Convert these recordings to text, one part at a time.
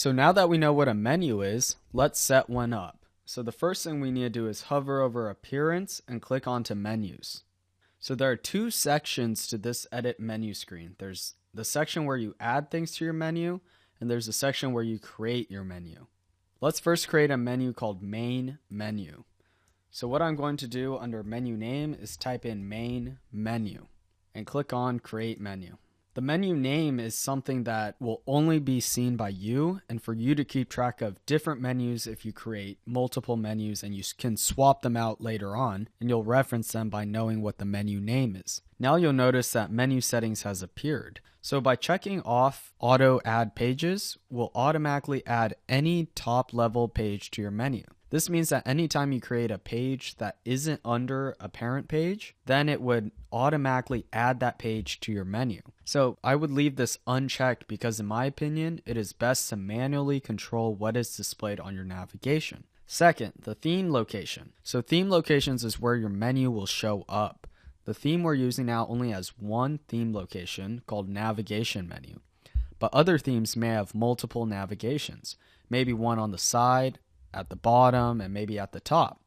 So now that we know what a menu is, let's set one up. So the first thing we need to do is hover over Appearance and click onto Menus. So there are two sections to this edit menu screen. There's the section where you add things to your menu, and there's a section where you create your menu. Let's first create a menu called Main Menu. So what I'm going to do under menu name is type in Main Menu and click on Create Menu. The menu name is something that will only be seen by you and for you to keep track of different menus if you create multiple menus, and you can swap them out later on and you'll reference them by knowing what the menu name is. Now you'll notice that menu settings has appeared. So by checking off auto add pages, we'll automatically add any top level page to your menu. This means that anytime you create a page that isn't under a parent page, then it would automatically add that page to your menu. So I would leave this unchecked because in my opinion, it is best to manually control what is displayed on your navigation. Second, the theme location. So theme locations is where your menu will show up. The theme we're using now only has one theme location called navigation menu, but other themes may have multiple navigations, maybe one on the side, at the bottom, and maybe at the top.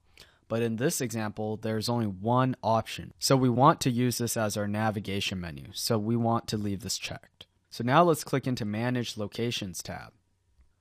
But in this example, there's only one option. So we want to use this as our navigation menu. So we want to leave this checked. So now let's click into Manage Locations tab.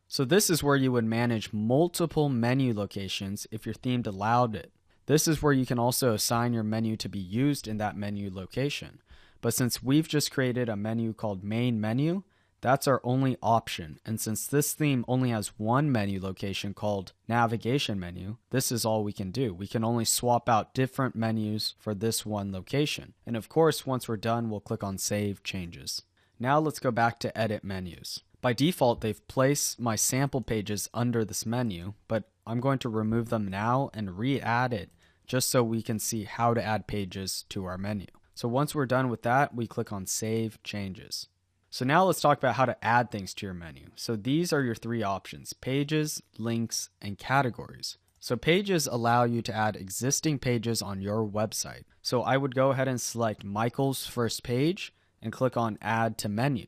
So this is where you would manage multiple menu locations if your theme allowed it. This is where you can also assign your menu to be used in that menu location. But since we've just created a menu called Main Menu, that's our only option, and since this theme only has one menu location called Navigation Menu, this is all we can do. We can only swap out different menus for this one location. And of course, once we're done, we'll click on Save Changes. Now let's go back to Edit Menus. By default, they've placed my sample pages under this menu, but I'm going to remove them now and re-add it just so we can see how to add pages to our menu. So once we're done with that, we click on Save Changes. So now let's talk about how to add things to your menu. So these are your three options: pages, links, and categories. So pages allow you to add existing pages on your website. So I would go ahead and select Michael's first page and click on Add to Menu.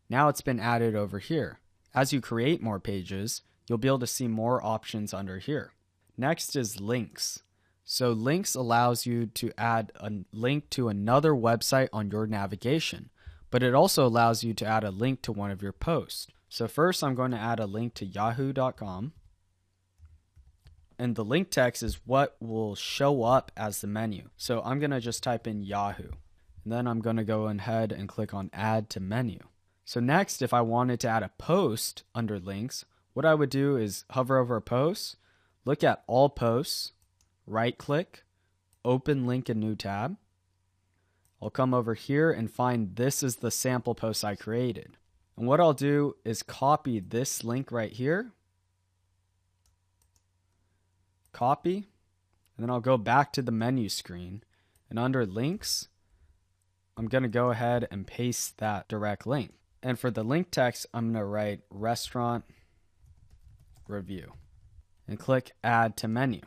Now it's been added over here. As you create more pages, you'll be able to see more options under here. Next is links. So links allows you to add a link to another website on your navigation, but it also allows you to add a link to one of your posts. So first I'm going to add a link to yahoo.com. And the link text is what will show up as the menu. So I'm going to just type in Yahoo. And then I'm going to go ahead and click on Add to Menu. So next, if I wanted to add a post under links, what I would do is hover over a post, look at all posts, right click, open link in new tab. I'll come over here and find this is the sample post I created. And what I'll do is copy this link right here. Copy. And then I'll go back to the menu screen. And under links, I'm going to go ahead and paste that direct link. And for the link text, I'm going to write restaurant review and click Add to Menu.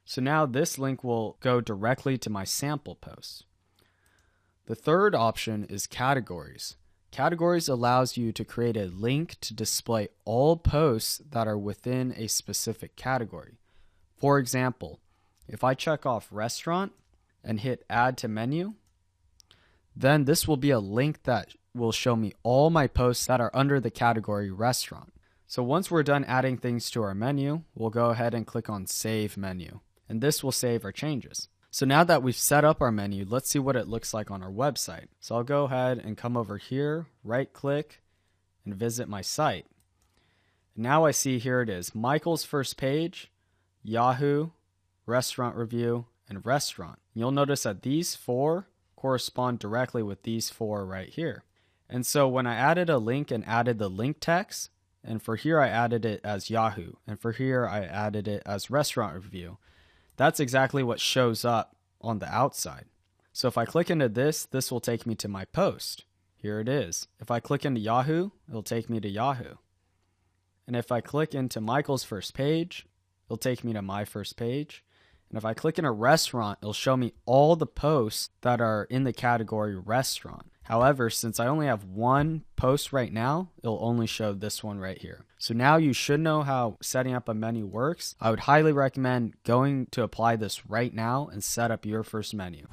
So now this link will go directly to my sample post. The third option is categories. Categories allows you to create a link to display all posts that are within a specific category. For example, if I check off restaurant and hit Add to Menu, then this will be a link that will show me all my posts that are under the category restaurant. So once we're done adding things to our menu, we'll go ahead and click on Save Menu, and this will save our changes. So now that we've set up our menu, let's see what it looks like on our website. So I'll go ahead and come over here, right click, and visit my site. Now I see here it is, Michael's first page, Yahoo, restaurant review, and restaurant. You'll notice that these four correspond directly with these four right here. And so when I added a link and added the link text, and for here I added it as Yahoo, and for here I added it as restaurant review, that's exactly what shows up on the outside. So if I click into this, this will take me to my post. Here it is. If I click into Yahoo, it'll take me to Yahoo. And if I click into Michael's first page, it'll take me to my first page. And if I click in a restaurant, it'll show me all the posts that are in the category restaurant. However, since I only have one post right now, it'll only show this one right here. So now you should know how setting up a menu works. I would highly recommend going to apply this right now and set up your first menu.